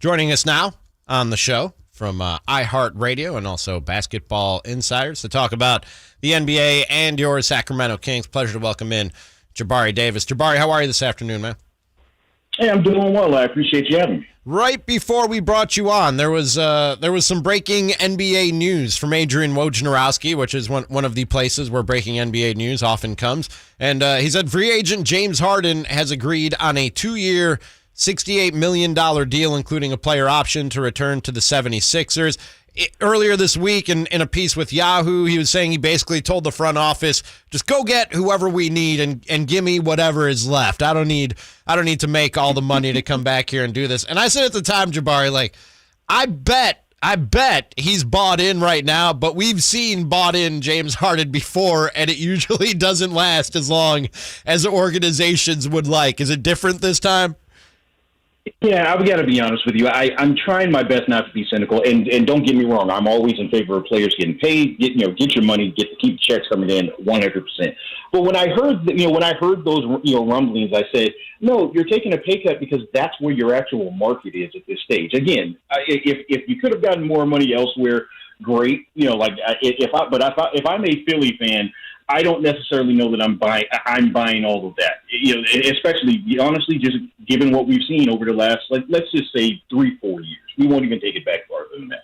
Joining us now on the show from iHeartRadio and also Basketball Insiders to talk about the NBA and your Sacramento Kings. Pleasure to welcome in Jabari Davis. Jabari, how are you this afternoon, man? Hey, I'm doing well. I appreciate you having me. Right before we brought you on, there was some breaking NBA news from Adrian Wojnarowski, which is one of the places where breaking NBA news often comes. And he said free agent James Harden has agreed on a 2-year, $68 million deal, including a player option to return to the 76ers. Earlier this week, in a piece with Yahoo, he was saying he basically told the front office, just go get whoever we need and give me whatever is left. I don't need to make all the money to come back here and do this. And I said at the time, Jabari, like, I bet he's bought in right now, but we've seen bought in James Harden before, and it usually doesn't last as long as organizations would like. Is it different this time? Yeah, I've got to be honest with you. I'm trying my best not to be cynical, and don't get me wrong. I'm always in favor of players getting paid. Get your money, keep checks coming in 100%. But when I heard those rumblings, I said, no, you're taking a pay cut because that's where your actual market is at this stage. Again, if you could have gotten more money elsewhere, great. If I'm a Philly fan, I don't necessarily know that I'm buying all of that. Especially honestly, just given what we've seen over the last, let's just say 3-4 years. We won't even take it back farther than that.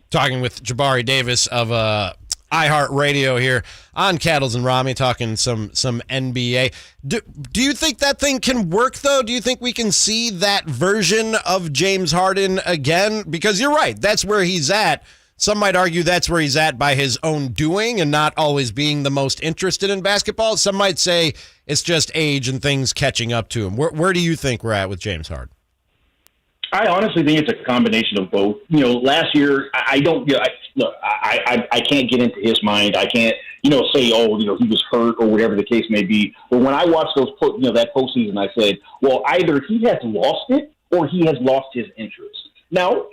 Talking with Jabari Davis of iHeartRadio here on Cattles and Ramie, talking some NBA. Do you think that thing can work, though? Do you think we can see that version of James Harden again? Because you're right, that's where he's at. Some might argue that's where he's at by his own doing and not always being the most interested in basketball. Some might say it's just age and things catching up to him. Where do you think we're at with James Harden? I honestly think it's a combination of both. Last year, I can't get into his mind. I can't, say, he was hurt or whatever the case may be. But when I watched that postseason, I said, well, either he has lost it or he has lost his interest. Now,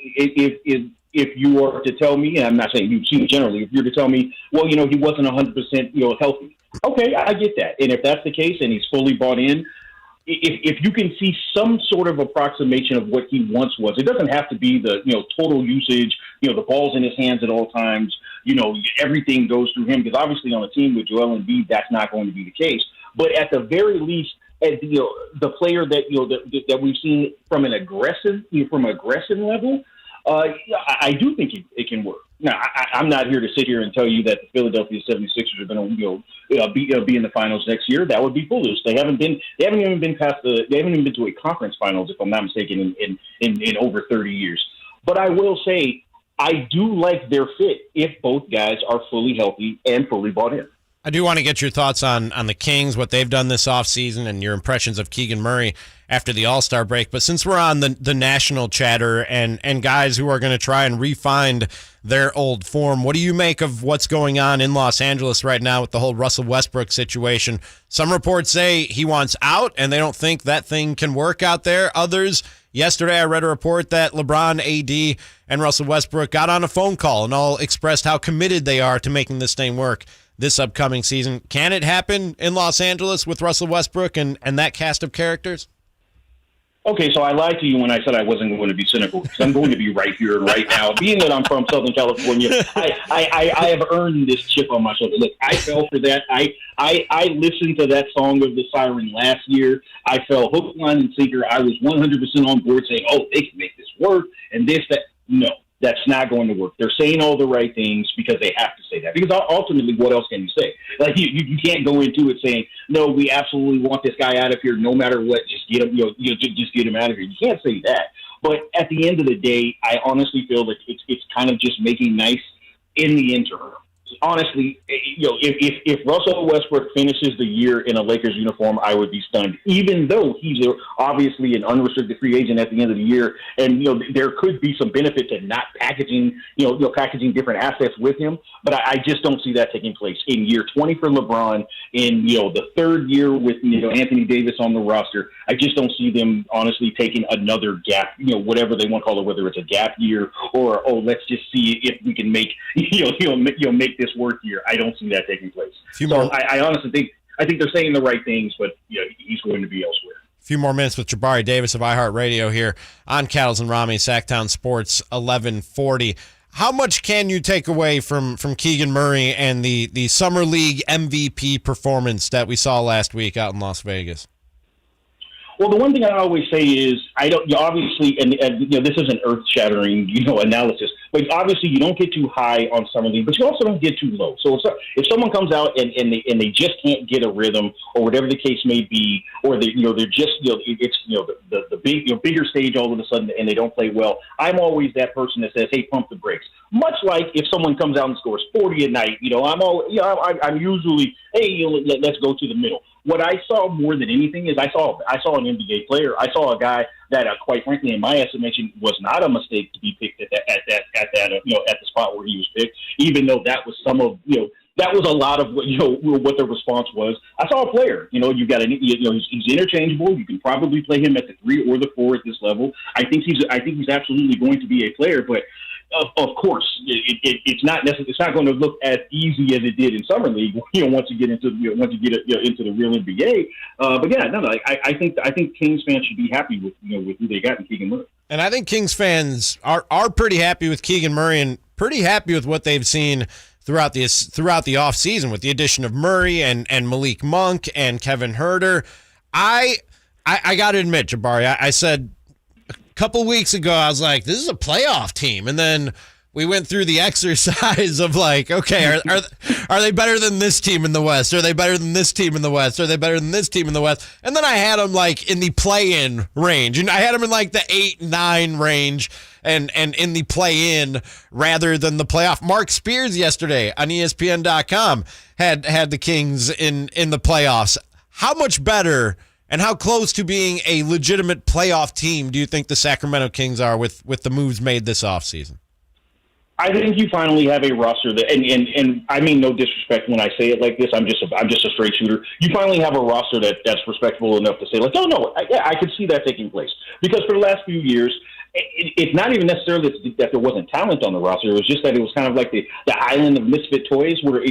if you were to tell me, and I'm not saying you generally, if you were to tell me, well, he wasn't 100%, healthy. Okay, I get that. And if that's the case and he's fully bought in, if you can see some sort of approximation of what he once was, it doesn't have to be the, total usage, the ball's in his hands at all times, everything goes through him, because obviously on a team with Joel Embiid, that's not going to be the case. But at the very least, the player that we've seen from an aggressive level, I do think it can work. Now, I'm not here to sit here and tell you that the Philadelphia 76ers are going to be in the finals next year. That would be foolish. They haven't even been to a conference finals, if I'm not mistaken, in over 30 years. But I will say, I do like their fit if both guys are fully healthy and fully bought in. I do want to get your thoughts on the Kings, what they've done this offseason, and your impressions of Keegan Murray after the All-Star break. But since we're on the national chatter and guys who are going to try and re-find their old form, what do you make of what's going on in Los Angeles right now with the whole Russell Westbrook situation? Some reports say he wants out, and they don't think that thing can work out there. Others, yesterday I read a report that LeBron, AD, and Russell Westbrook got on a phone call and all expressed how committed they are to making this thing work this upcoming season. Can it happen in Los Angeles with Russell Westbrook and that cast of characters? Okay, so I lied to you when I said I wasn't going to be cynical, because I'm going to be right here and right now. Being that I'm from Southern California, I have earned this chip on my shoulder. Look, I fell for that. I listened to that song of the Siren last year. I fell hook, line, and sinker. I was 100% on board saying, oh, they can make this work, and this, that. No. That's not going to work. They're saying all the right things because they have to say that. Because ultimately, what else can you say? Like you can't go into it saying, "No, we absolutely want this guy out of here, no matter what. Just get him, just get him out of here." You can't say that. But at the end of the day, I honestly feel that it's kind of just making nice in the interim. Honestly, if Russell Westbrook finishes the year in a Lakers uniform, I would be stunned, even though he's obviously an unrestricted free agent at the end of the year. And, there could be some benefit to not packaging different assets with him. But I just don't see that taking place in year 20 for LeBron, in, the third year with, Anthony Davis on the roster. I just don't see them honestly taking another gap, whatever they want to call it, whether it's a gap year or, let's just see if we can make, make this work here. I don't see that taking place. I honestly think they're saying the right things, but he's going to be elsewhere. few more minutes with Jabari Davis of iHeartRadio here on Cattles and Ramie, Sactown Sports 1140. How much can you take away from Keegan Murray and the Summer League MVP performance that we saw last week out in Las Vegas? Well, the one thing I always say is obviously, and this isn't earth-shattering, analysis, but obviously you don't get too high on Summer League, but you also don't get too low. So if someone comes out and they just can't get a rhythm or whatever the case may be, or they're just it's the bigger stage all of a sudden and they don't play well, I'm always that person that says, hey, pump the brakes. Much like if someone comes out and scores 40 a night, I'm usually, hey, let's go to the middle. What I saw more than anything is I saw an NBA player. I saw a guy that, quite frankly, in my estimation, was not a mistake to be picked at the spot where he was picked. Even though that was that was a lot of what the response was. I saw a player. You got he's interchangeable. You can probably play him at the 3 or the 4 at this level. I think he's absolutely going to be a player, but. Of course, it's not necessarily. It's not going to look as easy as it did in summer league. Once you get into into the real NBA. But yeah, I think Kings fans should be happy with who they got in Keegan Murray. And I think Kings fans are pretty happy with Keegan Murray and pretty happy with what they've seen throughout the offseason with the addition of Murray and Malik Monk and Kevin Huerter. I got to admit, Jabari, I said. Couple weeks ago, I was like, this is a playoff team. And then we went through the exercise of like, okay, are they better than this team in the West? Are they better than this team in the West? Are they better than this team in the West? And then I had them like in the play-in range. And I had them in like the 8-9 range and in the play-in rather than the playoff. Mark Spears yesterday on ESPN.com had the Kings in the playoffs. How much better and how close to being a legitimate playoff team do you think the Sacramento Kings are with the moves made this offseason? I think you finally have a roster that, and I mean no disrespect when I say it like this. I'm just a straight shooter. You finally have a roster that's respectable enough to say like, oh no, I could see that taking place because for the last few years. It's not even necessarily that there wasn't talent on the roster. It was just that it was kind of like the island of misfit toys where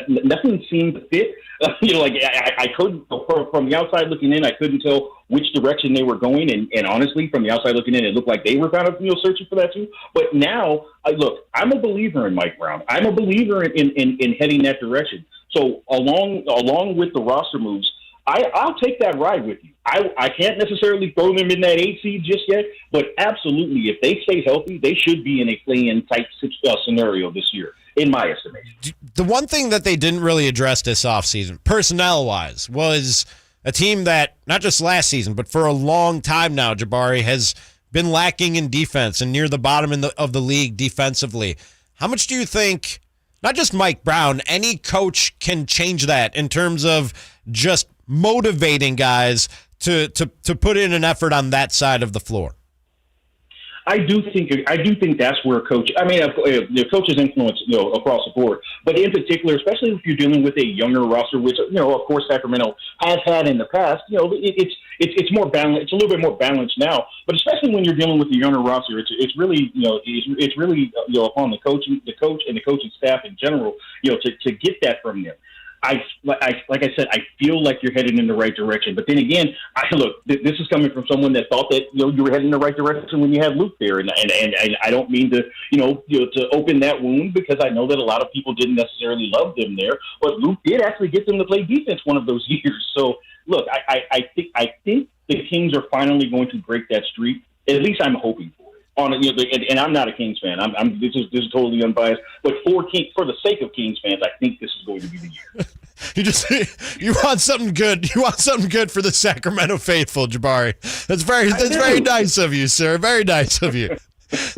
nothing seemed to fit. I couldn't, from the outside looking in, I couldn't tell which direction they were going. And honestly, from the outside looking in, it looked like they were kind of searching for that too. But now, look, I'm a believer in Mike Brown. I'm a believer in heading that direction. So along with the roster moves, I'll take that ride with you. I can't necessarily throw them in that 8 seed just yet, but absolutely, if they stay healthy, they should be in a play-in type scenario this year, in my estimation. The one thing that they didn't really address this offseason, personnel-wise, was a team that, not just last season, but for a long time now, Jabari, has been lacking in defense and near the bottom of the league defensively. How much do you think, not just Mike Brown, any coach can change that in terms of just motivating guys to put in an effort on that side of the floor? I do think that's where a coach. I mean, the coach's influence, across the board, but in particular, especially if you're dealing with a younger roster, which of course Sacramento has had in the past. It's more balanced. It's a little bit more balanced now, but especially when you're dealing with a younger roster, it's really upon the coach and the coaching staff in general, to get that from them. Like I said, I feel like you're headed in the right direction. But then again, this is coming from someone that thought that you were heading in the right direction when you had Luke there, and I don't mean to to open that wound because I know that a lot of people didn't necessarily love them there, but Luke did actually get them to play defense one of those years. So look, I think the Kings are finally going to break that streak. At least I'm hoping for it. And I'm not a Kings fan. This is totally unbiased. But for the sake of Kings fans, I think this is going to be the year. You want something good. You want something good for the Sacramento faithful, Jabari. That's very nice of you, sir. Very nice of you.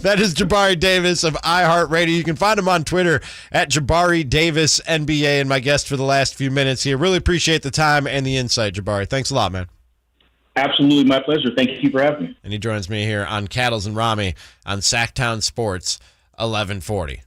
That is Jabari Davis of iHeartRadio. You can find him on Twitter at Jabari Davis NBA, and my guest for the last few minutes here. Really appreciate the time and the insight, Jabari. Thanks a lot, man. Absolutely, my pleasure. Thank you for having me. And he joins me here on Cattles and Ramie on Sactown Sports 1140.